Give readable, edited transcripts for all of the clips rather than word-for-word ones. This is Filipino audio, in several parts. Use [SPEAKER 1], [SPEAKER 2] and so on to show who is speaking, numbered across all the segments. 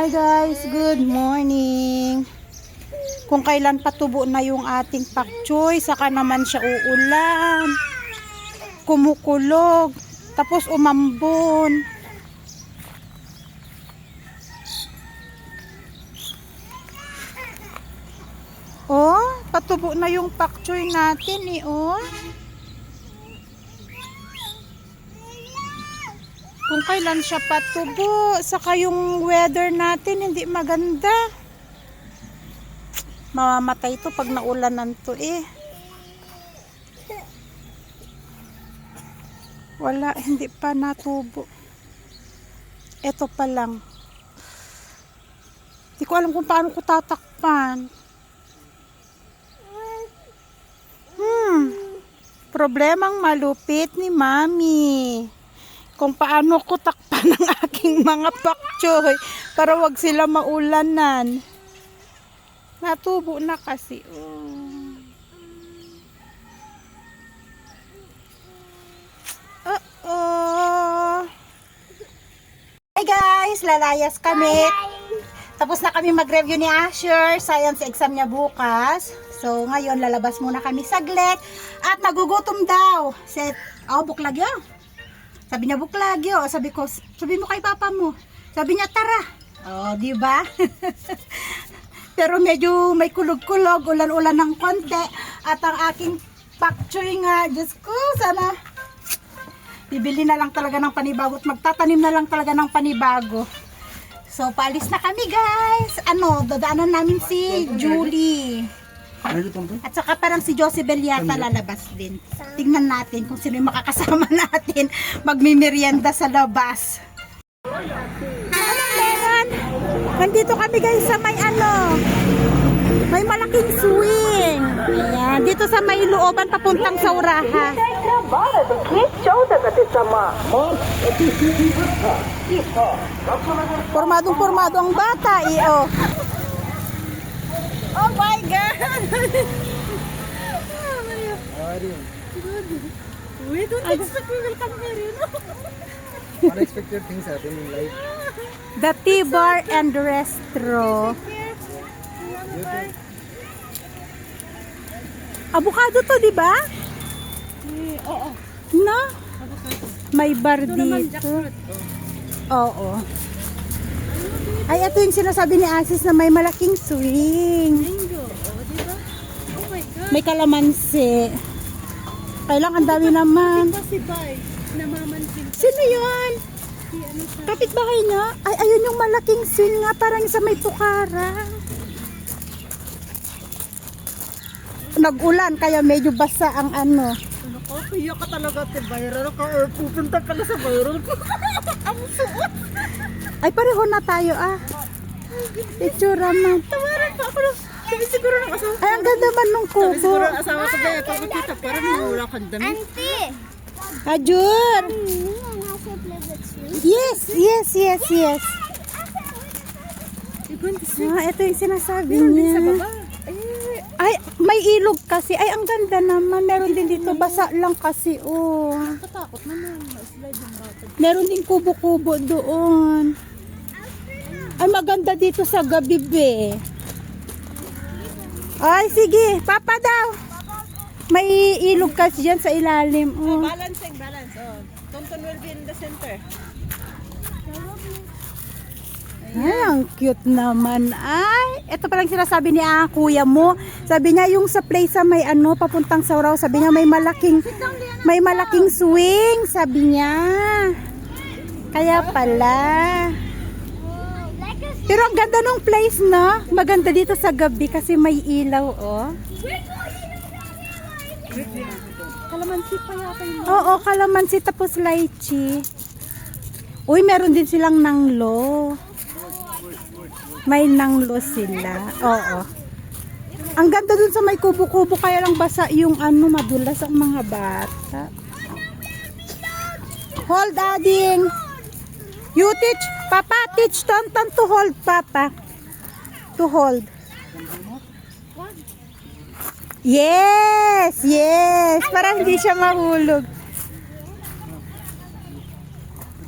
[SPEAKER 1] Hi guys, good morning. Kung kailan patubo na yung ating pak choy, saka naman siya uulan, kumukulog, tapos umambon. Oh, patubo na yung pak choy natin eh, oh. Kung kailan siya patubo, saka yung weather natin hindi maganda. Mamamatay to pag naulanan to eh. Wala, hindi pa natubo. Ito pa lang. Hindi ko alam kung paano ko tatakpan. Problemang malupit ni Mami. Kung paano ko takpan ang aking mga pak choy para wag sila maulanan. Natubo na kasi. Hey guys, lalayas kami. Tapos na kami mag-review ni Asher. Science exam niya bukas. So ngayon lalabas muna kami saglit. At nagugutom daw. Buklag yun. Sabi niya buklag yun. Sabi mo kay papa mo. Sabi niya tara. Di ba? Pero medyo may kulog-kulog, ulan-ulan ng konti. At ang aking pak choy nga, Diyos ko, sana bibili na lang talaga ng panibago at magtatanim na lang talaga ng panibago. So, paalis na kami guys. Dadaanan namin si Julie. At saka parang si Josebel yata lalabas din. Tingnan natin kung sino yung makakasama natin magmimerienda sa labas. Anong meron? Nandito kami guys sa may malaking swing. Ayan, dito sa may looban papuntang sa Uraha. Pormadong-pormado ang bata, iyo. Oh my God! We don't expect we will come here, you know?
[SPEAKER 2] Unexpected things happen in life.
[SPEAKER 1] The Tea Bar and Restro. Avocado to, di ba?
[SPEAKER 3] Oo.
[SPEAKER 1] No? May bar dito. Oo. Ay, ito yung sinasabi ni Asis na may malaking swing.
[SPEAKER 3] Mango. Diba? Oh my God.
[SPEAKER 1] May kalamansi. Kailang ang dami naman.
[SPEAKER 3] Diba si Bay? Namamansin ko.
[SPEAKER 1] Sino yun? Kapitbahay niya? Ay, ayun yung malaking swing nga. Parang sa may Pukarang. Nag-ulan, kaya medyo basa ang
[SPEAKER 3] Ano ko? Kaya ka talaga te viral ka or pupunta ka na sa viral ko. Ang suot.
[SPEAKER 1] Ay, pareho na tayo Itsura man.
[SPEAKER 3] Tawaran pa ako. Siguro ng asawa.
[SPEAKER 1] Ay, ang ganda man nung kubo.
[SPEAKER 3] Siguro ng asawa ko ba? Pagkita parang wala kang damit.
[SPEAKER 1] Ajur! Yes. Ito yung sinasabi niya.
[SPEAKER 3] Sa baba.
[SPEAKER 1] Ay, may ilog kasi. Ay, ang ganda naman. Meron din dito. Basa lang kasi.
[SPEAKER 3] Katakot naman. Slide yung bata.
[SPEAKER 1] Meron din kubo-kubo doon. Ay, maganda dito sa gabi, be. Ay, sige. Papa daw. May ilog kasi dyan sa ilalim.
[SPEAKER 3] Balance. Tonton will be in the center.
[SPEAKER 1] Ay, ang cute naman. Ay, ito palang sinasabi ni kuya mo. Sabi niya yung sa place sa may papuntang Sauraw. Sabi niya may malaking swing. Sabi niya. Kaya pala. Pero ang ganda ng place, no? Maganda dito sa gabi kasi may ilaw,
[SPEAKER 3] Kalamansi pa yata yun.
[SPEAKER 1] Oo, kalamansi tapos lychee. Uy, meron din silang nanglo. May nanglo sila. Oo. Ang ganda dun sa may kubo-kubo, kaya lang basa yung madulas ang mga bata. Hold, Ading. You teach, Papa, teach Tonton to hold, Papa. To hold. Yes. Para hindi siya mahulog.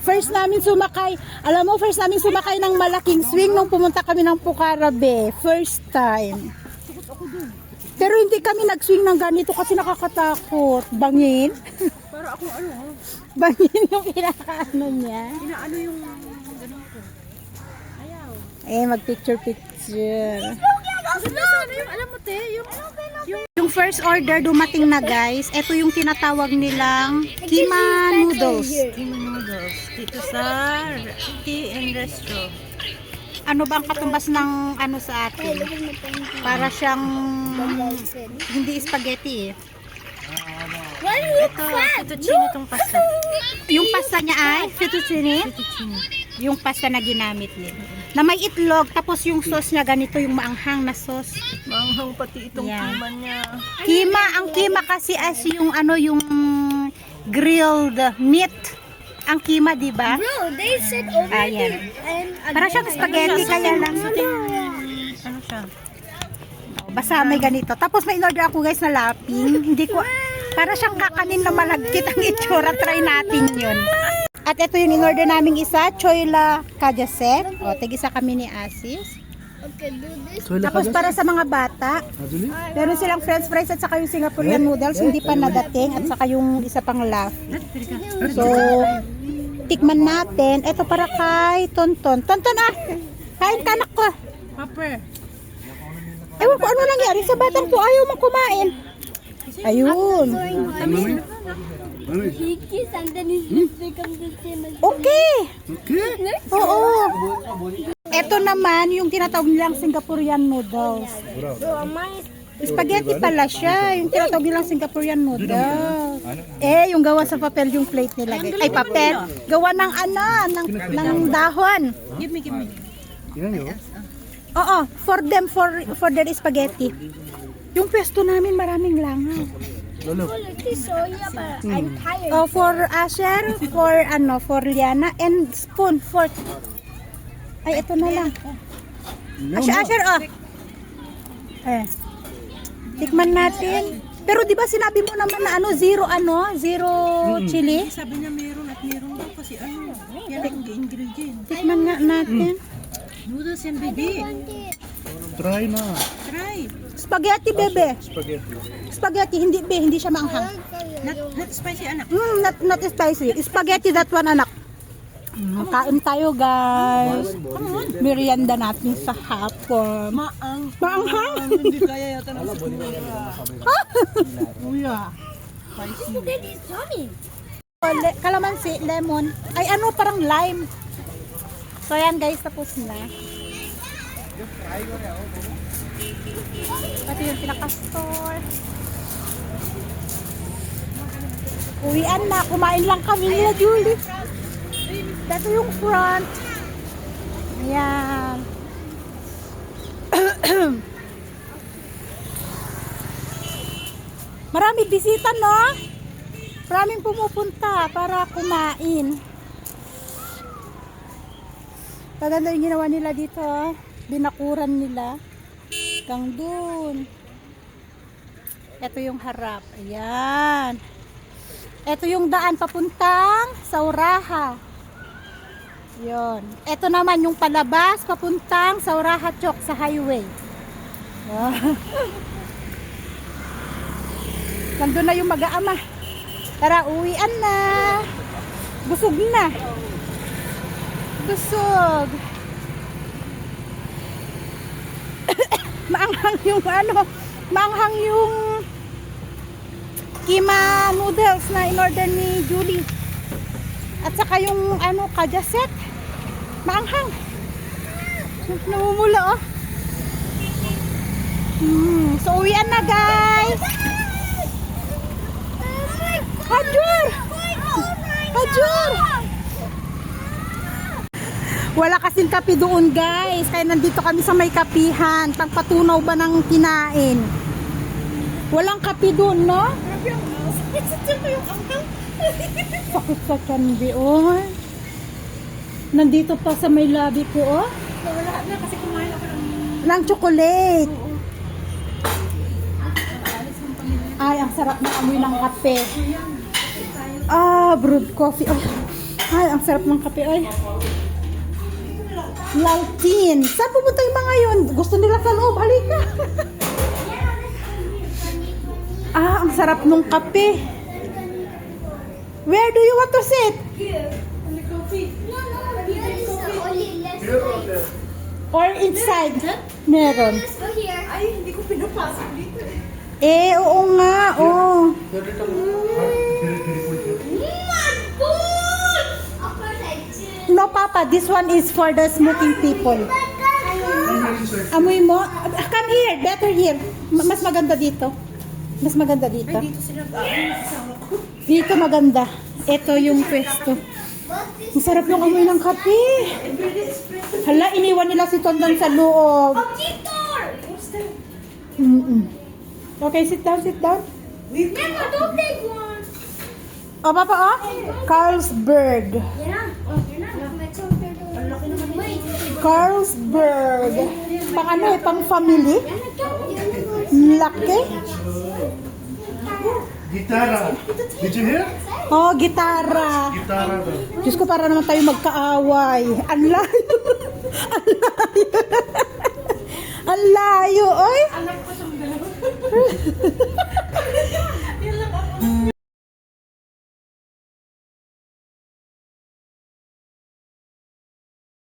[SPEAKER 1] First namin sumakay, alam mo, first namin sumakay ng malaking swing nung pumunta kami ng Pucarabe. First time. Pero hindi kami nag-swing ng ganito kasi nakakatakot. Bangin.
[SPEAKER 3] Para ako ano,
[SPEAKER 1] Bangin yung pinakaano niya.
[SPEAKER 3] inaano yung ganun ko. Ayaw.
[SPEAKER 1] Eh, mag-picture-picture.
[SPEAKER 3] Kasi nasaan yung, alam mo te,
[SPEAKER 1] Yung first order dumating na guys. Ito yung tinatawag nilang Kima Noodles.
[SPEAKER 3] Kima noodles dito sa Tea and Resto.
[SPEAKER 1] Ano bang katumbas ng ano sa atin? Para siyang hindi spaghetti eh.
[SPEAKER 3] Ito, fettuccine itong pasta.
[SPEAKER 1] Yung pasta niya ay fettuccine.
[SPEAKER 3] Fettuccine.
[SPEAKER 1] Yung pasta na ginamit niya. Na may itlog, tapos yung sauce niya ganito, yung maanghang na sauce.
[SPEAKER 3] Manghang pati itong
[SPEAKER 1] Yan.
[SPEAKER 3] kima niya.
[SPEAKER 1] Kima, ang kima kasi as yung ano, yung grilled meat. Ang kima, di ba?
[SPEAKER 4] No, they said over
[SPEAKER 1] Ayan.
[SPEAKER 4] and
[SPEAKER 1] Para siyang spaghetti, kaya lang.
[SPEAKER 3] Ano siya?
[SPEAKER 1] Basta may ganito. Tapos may in-order ako guys na laping. Hindi ko, para siyang kakanin na malagkit ang itsura. Try natin yun. At ito yung in-order naming isa, Choyla Kajaset. O, tig-isa kami ni Asis.
[SPEAKER 4] okay, do this.
[SPEAKER 1] Tapos para sa mga bata, meron silang french fries at saka yung Singaporean noodles, hindi pa nadating, at saka yung isa pang laff. So, tikman natin. Ito para kay Tonton. Tonton ah! Kain ka anak ko.
[SPEAKER 3] Papa.
[SPEAKER 1] Ewan ko ano nangyari sa batang ko, ayaw mang kumain. Ayun.
[SPEAKER 4] He kissed and then his lips become the same as
[SPEAKER 1] Okay. Oo. Ito naman yung tinatawag nilang Singaporean noodles.
[SPEAKER 4] so mine.
[SPEAKER 1] Spaghetti pala siya, yung tinatawag nilang Singaporean noodles. Eh, yung gawa sa papel yung plate nila. Ay, papel. Gawa ng ano, ng dahon.
[SPEAKER 3] Give me.
[SPEAKER 2] Yan yun.
[SPEAKER 1] Oo, for them, for their spaghetti. Yung pesto namin maraming langaw.
[SPEAKER 2] Lolo.
[SPEAKER 4] Oh, like this, so yeah, but I'm tired.
[SPEAKER 1] Oh, for Asher, for Liana, and spoon, fork. Ay, ito na lang. Asher, oh. Eh. Tikman natin. Pero di ba sinabi mo naman na zero chili?
[SPEAKER 3] Sabi niya meron at meron daw kasi ano, yan ang ingredient.
[SPEAKER 1] Tikman nga natin.
[SPEAKER 3] Noodles yan, baby.
[SPEAKER 2] Try na.
[SPEAKER 3] Try.
[SPEAKER 1] Spaghetti, bebe.
[SPEAKER 2] Spaghetti.
[SPEAKER 1] Spaghetti, hindi siya maanghang.
[SPEAKER 3] Not spicy, anak.
[SPEAKER 1] Not spicy. Spaghetti, that one, anak. Kain tayo, guys. Merienda natin sa hapon. Maanghang.
[SPEAKER 3] Hindi kaya yata ng Kuya.
[SPEAKER 4] That is yummy.
[SPEAKER 1] Kalamansi, lemon. Ay, ano, parang lime. So, ayan, guys, tapos na. Ito yung pinaka-store. Uwian na. Kumain lang kami nila, Julie. Ito yung front. Ayan. Marami bisita, no? Maraming pumupunta para kumain. Maganda yung ginawa nila dito. Binakuran nila. Hanggang dun. Ito yung harap. Ayan. Ito yung daan papuntang Sauraha. Yun. Ito naman yung palabas papuntang Sauraha Chok sa highway. Nandun na yung mag-aama. Tara, uwian na. Busog na. Busog. Maanghang yung maanghang yung kima noodles na in-order ni Julie. At saka yung kajaset. Maanghang. Namumula, oh. So, uwian na, guys. Hajur! Hajur! Wala kasing kape doon, guys. Kaya nandito kami sa may kapihan. Pagpatunaw ba ng kinain? Walang kape doon, no? Sakit sa candy, oh. Nandito pa sa may labi ko, oh.
[SPEAKER 3] Wala na kasi kumain ako
[SPEAKER 1] Ng chocolate. Ay, ang sarap na amoy ng kape. Ah, brewed coffee. Oh. Ay, ang sarap ng kape, ay. Laltin. Saan pupunta yung mga yun? Gusto nila sa loob. Halika. Ah, ang sarap ng kape. Where do you want to sit? Or inside? Meron.
[SPEAKER 4] Let's go here.
[SPEAKER 3] Ay, hindi ko pinapasok dito.
[SPEAKER 1] Eh, oo nga. Oo. No, Papa. This one is for the smoking people. Amoy mo? Come here. Better here. Mas maganda dito. Mas maganda dito.
[SPEAKER 3] Dito sila kasama ko.
[SPEAKER 1] Dito maganda. Ito yung pwesto. Ang sarap yung amoy ng kape. Hala, iniwan nila si Tondan sa loob. Mm-mm. Okay, sit down, sit down.
[SPEAKER 4] Mama, don't take one.
[SPEAKER 1] O, Papa, oh. Carlsberg. Carlsberg. Pang ano eh, pang family. Laki.
[SPEAKER 2] Gitara. Did you hear?
[SPEAKER 1] Oh, gitara.
[SPEAKER 2] Gitara daw.
[SPEAKER 1] Diyos ko, para naman tayo magkaaway. Ang layo. Ang layo. Ang layo, oy.